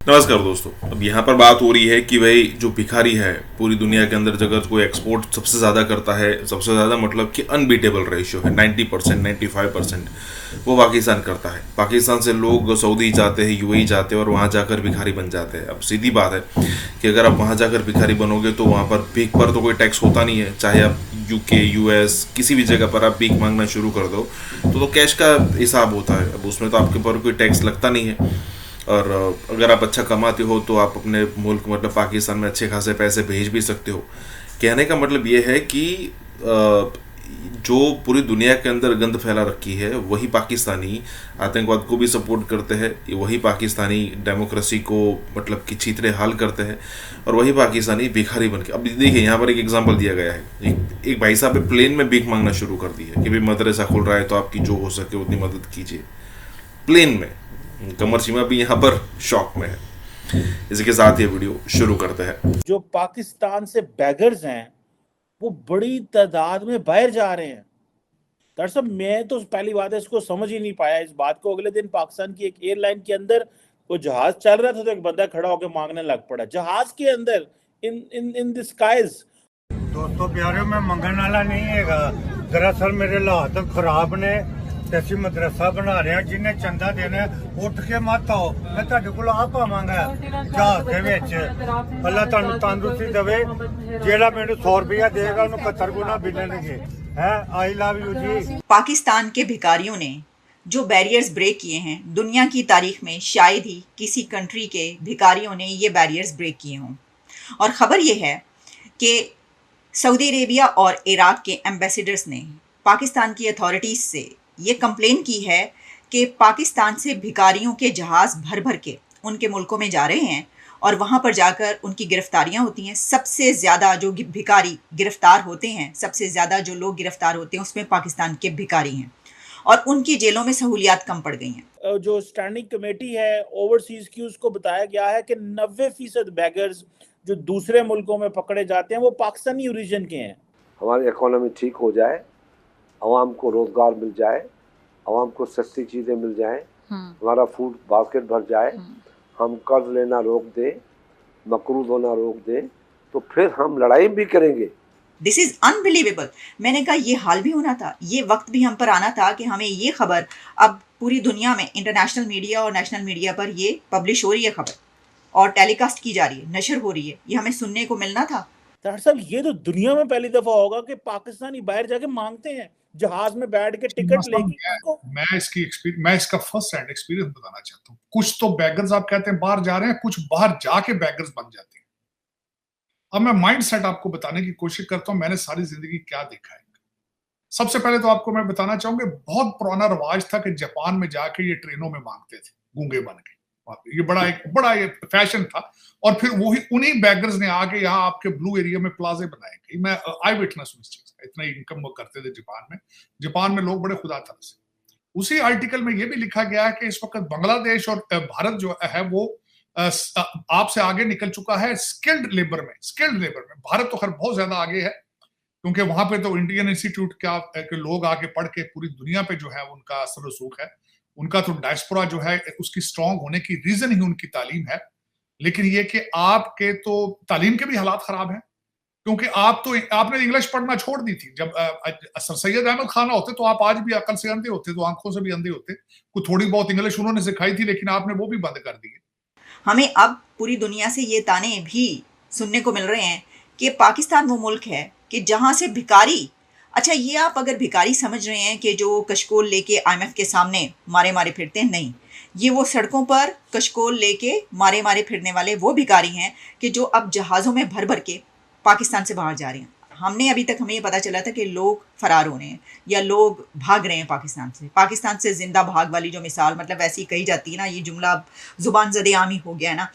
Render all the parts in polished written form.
नमस्कार दोस्तों। अब यहाँ पर बात हो रही है कि भाई जो भिखारी है पूरी दुनिया के अंदर अगर कोई एक्सपोर्ट सबसे ज़्यादा करता है, सबसे ज़्यादा मतलब कि अनबीटेबल रेशियो है 90%, 95%, वो पाकिस्तान करता है। पाकिस्तान से लोग सऊदी जाते हैं, यूएई जाते हैं और वहाँ जाकर भिखारी बन जाते हैं। अब सीधी बात है कि अगर आप वहाँ जाकर भिखारी बनोगे तो वहाँ पर भीख पर तो कोई टैक्स होता नहीं है। चाहे आप यूके, यूएस किसी भी जगह पर आप भीख मांगना शुरू कर दो तो कैश का हिसाब होता है। अब उसमें तो आपके ऊपर कोई टैक्स लगता नहीं है। और अगर आप अच्छा कमाते हो तो आप अपने मुल्क मतलब पाकिस्तान में अच्छे खासे पैसे भेज भी सकते हो। कहने का मतलब ये है कि जो पूरी दुनिया के अंदर गंद फैला रखी है वही पाकिस्तानी आतंकवाद को भी सपोर्ट करते हैं, वही पाकिस्तानी डेमोक्रेसी को मतलब कि चीतरे हाल करते हैं, और वही पाकिस्तानी भिखारी बन के। अब देखिए यहाँ पर एक एग्जांपल दिया गया है। एक भाई साहब प्लेन में भीख मांगना शुरू कर दी है कि भाई मदरसा खुल रहा है तो आपकी जो हो सके उतनी मदद कीजिए। प्लेन में कमर सीमा भी यहाँ पर शॉक में है। इसी के साथ ये वीडियो शुरू करते हैं। जो पाकिस्तान से बैगर्स हैं वो बड़ी तादाद में बाहर जा रहे हैं। दरअसल मैं तो पहली बात है इसको समझ ही नहीं पाया इस बात को। अगले दिन पाकिस्तान की एक एयरलाइन के अंदर वो जहाज चल रहा था तो एक बंदा खड़ा होकर मांगने लग पड़ा जहाज के अंदर, इन इन इन द स्काइज। दोस्तों प्यारे, मैं मंगन वाला नहीं है। दरअसल मेरे हालात खराब ने, ਅਸੀਂ ਮਦਰਸਾ ਬਣਾ ਰਹੇ ਹਾਂ। ਜਿਹਨੇ ਚੰਦਾ ਦੇਣਾ ਉੱਠ ਕੇ ਮਤ ਆਓ, ਮੈਂ ਤੁਹਾਡੇ ਕੋਲ ਆ ਪਾਵਾਂਗਾ ਜਹਾਜ਼ ਦੇ ਵਿੱਚ। ਅੱਲਾ ਤੁਹਾਨੂੰ ਤੰਦਰੁਸਤੀ ਦੇਵੇ। ਜਿਹੜਾ ਮੈਨੂੰ 100 ਰੁਪਇਆ ਦੇਗਾ ਉਹਨੂੰ 71 ਗੁਣਾ ਮਿਲਣਗੇ। है आई लव यू जी। पाकिस्तान के भिखारियों ने जो बैरियर्स ब्रेक किए हैं, दुनिया की तारीख में शायद ही किसी कंट्री के भिखारियों ने ये बैरियर्स ब्रेक किए हों। और ख़बर ये है कि सऊदी अरेबिया और इराक के एम्बेसडर्स ने पाकिस्तान की अथॉरिटीज़ से ये कंप्लेन की है कि पाकिस्तान से भिखारियों के जहाज़ भर भर के उनके मुल्कों में जा रहे हैं और वहाँ पर जाकर उनकी गिरफ्तारियाँ होती हैं। सबसे ज़्यादा जो भिखारी गिरफ्तार होते हैं, सबसे ज़्यादा जो लोग गिरफ्तार होते हैं उसमें पाकिस्तान के भिखारी हैं और उनकी जेलों में सहूलियात कम पड़ गई हैं। जो स्टैंडिंग कमेटी है ओवरसीज़ की, उसको बताया गया है कि 90% बैगर्स जो दूसरे मुल्कों में पकड़े जाते हैं वो पाकिस्तानी ओरिजिन के हैं। हमारी इकोनॉमी ठीक हो जाए, आवाम को रोज़गार मिल जाए, आवाम को सस्ती चीज़ें मिल जाएं, हमारा फूड बास्केट भर जाए, हम कर्ज लेना रोक दें, मकरूज होना रोक दें, तो फिर हम लड़ाई भी करेंगे। This is unbelievable. मैंने कहा ये हाल भी होना था, ये वक्त भी हम पर आना था कि हमें ये खबर अब पूरी दुनिया में इंटरनेशनल मीडिया और नेशनल मीडिया पर ये पब्लिश हो रही है खबर और टेलीकास्ट की जा रही है, नशर हो रही है। ये हमें सुनने को मिलना था। दरअसल ये तो दुनिया में पहली दफा होगा कि पाकिस्तानी बाहर जाके मांगते हैं, जहाज में बैठ के टिकट लेके। मैं इसका फर्स्ट हैंड एक्सपीरियंस बताना चाहता हूँ। कुछ तो बैगर्स आप कहते हैं बाहर जा रहे हैं, कुछ बाहर जाके बैगर्स बन जाते हैं। अब मैं माइंड सेट आपको बताने की कोशिश करता हूँ, मैंने सारी जिंदगी क्या देखा है। सबसे पहले तो आपको मैं बताना चाहूंगा, बहुत पुराना रवाज था कि जापान में जाके ये ट्रेनों में मांगते थे गूंगे बन के। ये बड़ा एक फैशन था। और फिर वही उन्हीं बैगर्स ने आके यहाँ आपके ब्लू एरिया में प्लाजे बनाए। मैं आई विटनेस हूं इस चीज का। इतना इनकम वो करते थे जापान में लोग बड़े खुदा तरह से। उसी आर्टिकल में ये भी लिखा गया है कि इस वक्त बांग्लादेश और भारत जो है वो आपसे आगे निकल चुका है स्किल्ड लेबर में। भारत तो खैर बहुत ज्यादा आगे है, क्योंकि वहां पे तो इंडियन इंस्टीट्यूट के लोग आके पढ़ के पूरी दुनिया पे जो है उनका असर रसूख है। उनका तो डायस्पोरा जो है उसकी स्ट्रांग होने की रीजन ही उनकी तालीम है। लेकिन ये कि आपके तो तालीम के भी हालात खराब हैं, क्योंकि आपने इंग्लिश पढ़ना छोड़ दी थी। जब सर सैयद अहमद खान होते तो आप आज भी अकल से अंधे होते, तो आंखों से भी अंधे होते। कुछ थोड़ी बहुत इंग्लिश उन्होंने सिखाई थी, लेकिन आपने वो भी बंद कर दी है। हमें अब पूरी दुनिया से ये ताने भी सुनने को मिल रहे हैं कि पाकिस्तान वो मुल्क है कि जहाँ से भिखारी, अच्छा ये आप अगर भिखारी समझ रहे हैं कि जो कशकोल लेके IMF के सामने मारे मारे फिरते हैं, नहीं, ये वो सड़कों पर कशकोल लेके मारे मारे फिरने वाले वो भिखारी हैं कि जो अब जहाज़ों में भर भर के पाकिस्तान से बाहर जा रहे हैं। अभी तक हमें ये पता चला था कि लोग फरार हो रहे हैं या लोग भाग रहे हैं पाकिस्तान से जिंदा भाग वाली जो मिसाल मतलब ऐसी कही जाती है ना, ये जुमला जुबान ज़दे आमी हो गया है ना।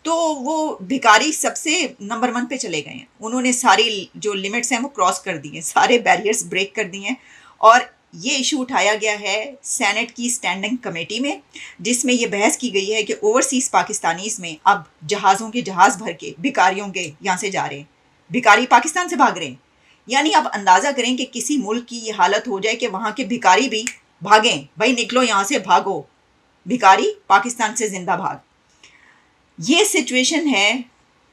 तो वो भिखारी सबसे नंबर 1 पे चले गए हैं। उन्होंने सारी जो लिमिट्स हैं वो क्रॉस कर दी हैं, सारे बैरियर्स ब्रेक कर दिए हैं। और ये इशू उठाया गया है सेनेट की स्टैंडिंग कमेटी में, जिसमें ये बहस की गई है कि ओवरसीज़ पाकिस्तानीज़ में अब जहाज़ों के जहाज़ भर के भिखारियों के यहाँ से जा रहे हैं, भिखारी पाकिस्तान से भाग रहे हैं। यानी आप अंदाज़ा करें कि किसी मुल्क की ये हालत हो जाए कि वहाँ के भिखारी भी भागें, भाई निकलो यहाँ से, भागो, भिखारी पाकिस्तान से जिंदा भाग। ये सिचुएशन है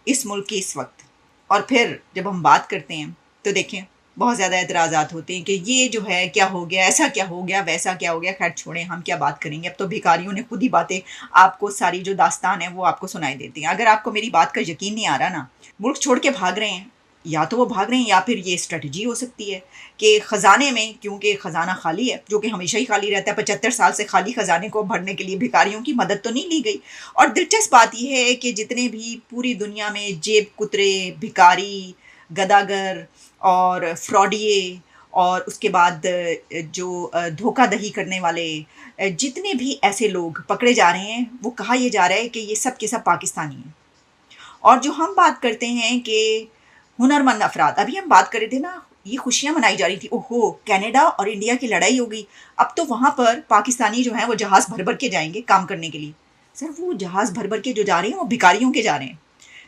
इस मुल्क की इस वक्त। और फिर जब हम बात करते हैं तो देखें बहुत ज़्यादा एतराज़ात होते हैं कि ये जो है क्या हो गया, ऐसा क्या हो गया, वैसा क्या हो गया। खैर छोड़ें, हम क्या बात करेंगे। अब तो भिखारियों ने खुद ही बातें आपको, सारी जो दास्तान है वो आपको सुनाई देती हैं। अगर आपको मेरी बात का यकीन नहीं आ रहा ना, मुल्क छोड़ के भाग रहे हैं, या तो वो भाग रहे हैं या फिर ये स्ट्रेटजी हो सकती है कि ख़जाने में, क्योंकि ख़जाना खाली है, जो कि हमेशा ही खाली रहता है, 75 साल से खाली ख़जाने को भरने के लिए भिखारियों की मदद तो नहीं ली गई। और दिलचस्प बात यह है कि जितने भी पूरी दुनिया में जेब कुतरे, भिखारी, गदागर और फ्रॉडिये और उसके बाद जो धोखाधड़ी करने वाले जितने भी ऐसे लोग पकड़े जा रहे हैं, वो कहा यह जा रहा है कि ये सब के सब पाकिस्तानी हैं। और जो हम बात करते हैं कि हुनरमंद अफराद, अभी हम बात कर रहे थे ना, ये खुशियां मनाई जा रही थी, ओहो कनाडा और इंडिया की लड़ाई होगी, अब तो वहाँ पर पाकिस्तानी जो हैं वो जहाज़ भर भर के जाएंगे काम करने के लिए। सर वो जहाज़ भर भर के जो जा रहे हैं वो भिखारियों के जा रहे हैं।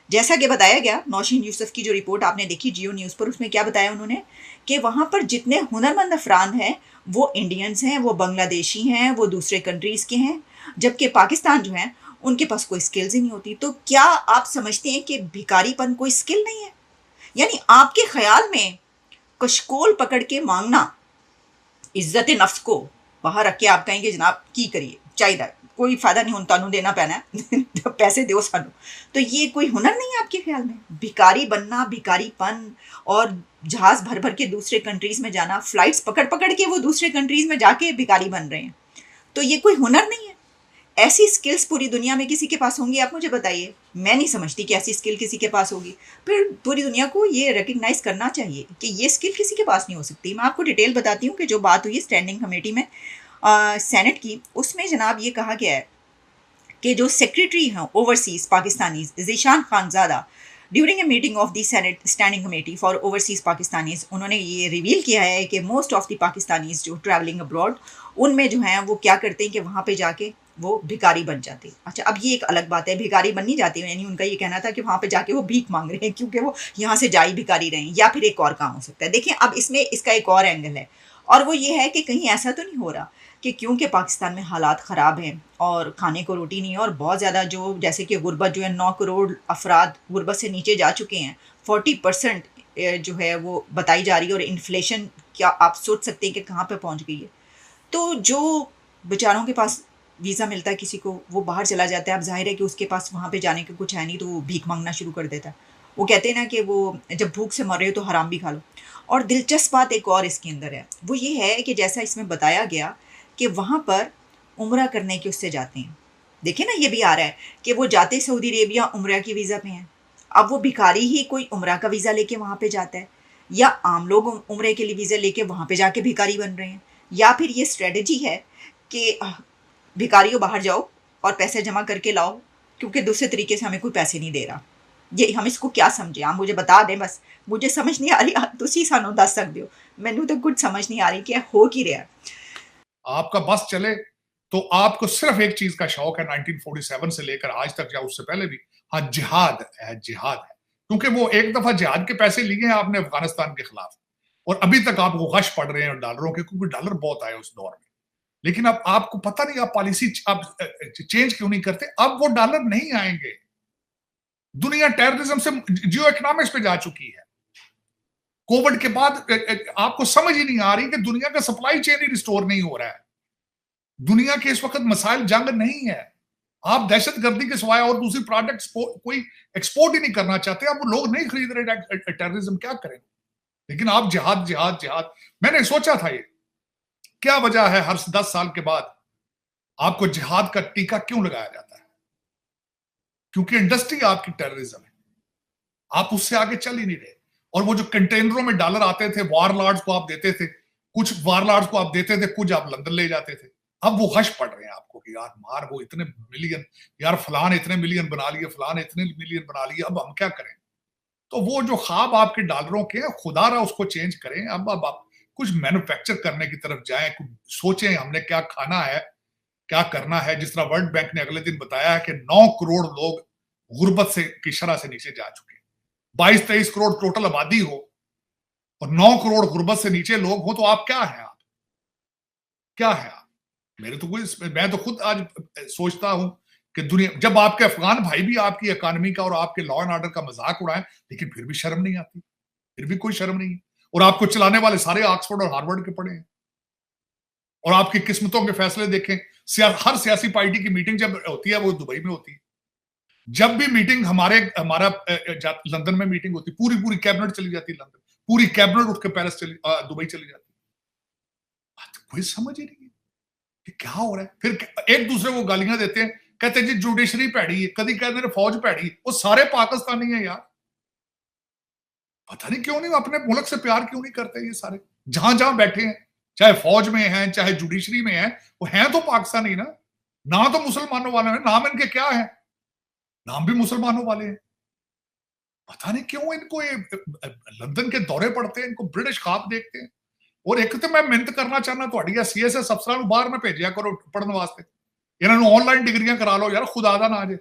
जैसा कि बताया गया, नौशीन यूसुफ की जो रिपोर्ट आपने देखी जियो न्यूज़ पर, उसमें क्या बताया उन्होंने कि वहाँ पर जितने हुनरमंद अफराद हैं वो इंडियंस हैं, वो बांग्लादेशी हैं, वो दूसरे कंट्रीज़ के हैं, जबकि पाकिस्तान जो है उनके पास कोई स्किल्स ही नहीं होती। तो क्या आप समझते हैं कि भिखारीपन कोई स्किल नहीं है? यानी आपके ख्याल में कशकोल पकड़ के मांगना, इज्जत नफ्स को बाहर रख के आप कहेंगे जनाब की करिए चाहिए, कोई फायदा नहीं होता देना पैना है पैसे दो सानू, तो ये कोई हुनर नहीं है आपके ख्याल में? भिखारी बनना, भिखारीपन और जहाज भर भर के दूसरे कंट्रीज में जाना, फ्लाइट्स पकड़ पकड़ के वो दूसरे कंट्रीज में जाके भिखारी बन रहे हैं, तो ये कोई हुनर नहीं है? ऐसी स्किल्स पूरी दुनिया में किसी के पास होंगी? आप मुझे बताइए। मैं नहीं समझती कि ऐसी स्किल किसी के पास होगी। फिर पूरी दुनिया को ये रिकग्नाइज करना चाहिए कि ये स्किल किसी के पास नहीं हो सकती। मैं आपको डिटेल बताती हूँ कि जो बात हुई स्टैंडिंग कमेटी में सेनेट की, उसमें जनाब ये कहा गया है कि जो सेक्रेटरी हैं overseas Pakistanis Zeeshan Khanzada, during a meeting of the senate standing committee for overseas Pakistanis, उन्होंने ये रिवील किया है कि मोस्ट ऑफ द पाकिस्तानीज जो ट्रैवलिंग अब्रॉड, उनमें जो हैं वो क्या करते हैं कि वहाँ पे जाके वो भिखारी बन जाते। अच्छा, अब ये एक अलग बात है, भिखारी बननी जाती है, यानी उनका ये कहना था कि वहाँ पे जाके वो भीख मांग रहे हैं क्योंकि वो यहाँ से जा ही भिखारी रहे हैं, या फिर एक और काम हो सकता है। देखिए अब इसमें इसका एक और एंगल है, और वो ये है कि कहीं ऐसा तो नहीं हो रहा कि क्योंकि पाकिस्तान में हालात ख़राब हैं और खाने को रोटी नहीं है, और बहुत ज़्यादा जो जैसे कि गुर्बत जो है 9 करोड़ अफराद गुर्बत से नीचे जा चुके हैं, 40% जो है वो बताई जा रही है, और इन्फ्लेशन क्या आप सोच सकते हैं कि कहाँ पे पहुँच गई है। तो जो बेचारों के पास वीज़ा मिलता है किसी को, वो बाहर चला जाता है। अब जाहिर है कि उसके पास वहाँ पे जाने का कुछ है नहीं, तो वो भीख मांगना शुरू कर देता है। वो कहते हैं ना कि वो जब भूख से मर रहे हो तो हराम भी खा लो। और दिलचस्प बात एक और इसके अंदर है, वो ये है कि जैसा इसमें बताया गया कि वहाँ पर उम्रा करने के उससे जाते हैं। देखिए ना, ये भी आ रहा है कि वो जाते सऊदी अरेबिया उम्रा की वीज़ा पे हैं। अब वो भिखारी ही कोई उम्रा का वीज़ा लेके वहाँ पे जाता है, या आम लोग उम्रे के लिए वीज़ा लेके वहाँ पे जाके भिखारी बन रहे हैं, या फिर ये स्ट्रेटजी है कि भिखारियों बाहर जाओ और पैसे जमा करके लाओ क्योंकि दूसरे तरीके से हमें कोई पैसे नहीं दे रहा। ये हम इसको क्या समझे? आप मुझे बता दें, बस मुझे समझ नहीं आ रही, तुसी सानू दस सकते हो, मैनू तो कुछ समझ नहीं आ रही कि हो की रहा। आपका बस चले तो आपको सिर्फ एक चीज का शौक है, 1947 से लेकर आज तक या उससे पहले भी, हाँ जिहाद है, जिहाद है। क्योंकि वो एक दफा जिहाद के पैसे लिए हैं आपने अफगानिस्तान के खिलाफ, और अभी तक आपको गश पड़ रहे हैं डॉलरों के, क्योंकि डॉलर बहुत आए उस दौर में। लेकिन अब आपको पता नहीं आप पॉलिसी आप चेंज क्यों नहीं करते? अब वो डॉलर नहीं आएंगे। दुनिया टेररिज्म से जियो इकोनॉमिक्स पे जा चुकी है। कोविड के बाद आपको समझ ही नहीं आ रही कि दुनिया का सप्लाई चेन ही रिस्टोर नहीं हो रहा है। दुनिया के इस वक्त मसाइल जंग नहीं है, आप दहशतगर्दी के सिवाय और दूसरी प्रोडक्ट्स कोई एक्सपोर्ट ही नहीं करना चाहते। अब वो लोग नहीं खरीद रहे टेररिज्म, क्या करें? लेकिन आप जिहाद जिहाद जिहाद, मैंने सोचा था ये क्या वजह है हर 10 साल के बाद आपको जिहाद का टीका क्यों लगाया जाता है? क्योंकि इंडस्ट्री आपकी टेररिज्म है, आप उससे आगे चल ही नहीं रहे। और वो जो कंटेनरों में डॉलर आते थे, वारलॉर्ड्स को आप देते थे, कुछ वारलॉर्ड्स को आप देते थे, कुछ आप लंदन ले जाते थे। अब वो गश पड़ रहे हैं आपको कि यार मार वो इतने मिलियन, यार फलान इतने मिलियन बना लिए, फलान इतने मिलियन बना लिए, अब हम क्या करें? तो वो जो ख्वाब आपके डॉलरों के, खुदा रहा उसको चेंज करें। अब आप कुछ मैन्युफैक्चर करने की तरफ जाएं, कुछ सोचें हमने क्या खाना है, क्या करना है। जिस तरह वर्ल्ड बैंक ने अगले दिन बताया है कि 9 करोड़ लोग गुर्बत से की शरह से नीचे जा चुके हैं। 22-23 करोड़ टोटल आबादी हो और 9 करोड़ गुर्बत से नीचे लोग हो, तो आप क्या है? आप क्या है? आप मैं तो खुद आज सोचता हूं कि दुनिया, जब आपके अफगान भाई भी आपकी इकोनॉमी का और आपके लॉ एंड ऑर्डर का मजाक उड़ाएं, लेकिन फिर भी शर्म नहीं आती, फिर भी कोई शर्म नहीं है। और आपको चलाने वाले सारे ऑक्सफोर्ड और हार्वर्ड के पढ़े हैं। और आपकी किस्मतों के फैसले देखें, हर सियासी पार्टी की मीटिंग जब होती है वो दुबई में होती है। जब भी मीटिंग हमारा लंदन में मीटिंग होती, पूरी कैबिनेट चली जाती है लंदन, पूरी कैबिनेट उठ के दुबई चली जाती है। कोई समझ ही नहीं है कि क्या हो रहा है। फिर एक दूसरे को गालियां देते हैं, कहते हैं जी जुडिशरी पैड़ी है, कभी कहते हैं फौज पैड़ी, वो सारे पाकिस्तानी है यार। पता नहीं क्यों नहीं अपने मुल्क से प्यार क्यों नहीं करते ये सारे, जहां जहां बैठे हैं, चाहे फौज में हैं चाहे जुडिशरी में हैं, वो हैं तो पाकिस्तानी ना तो मुसलमानों वाले हैं, नाम इनके क्या है, नाम भी मुसलमानों वाले हैं। पता नहीं क्यों इनको ये लंदन के दौरे पड़ते हैं, इनको ब्रिटिश खाब देखते हैं। और एक तो मैं मिहनत करना चाहना ਤੁਹਾਡੀ सीएसएस अफसरां ਨੂੰ बाहर ना भेजिया करो पढ़ने वास्ते, इन्होंने ऑनलाइन डिग्रियां करा लो यार, खुदा दा ना जे।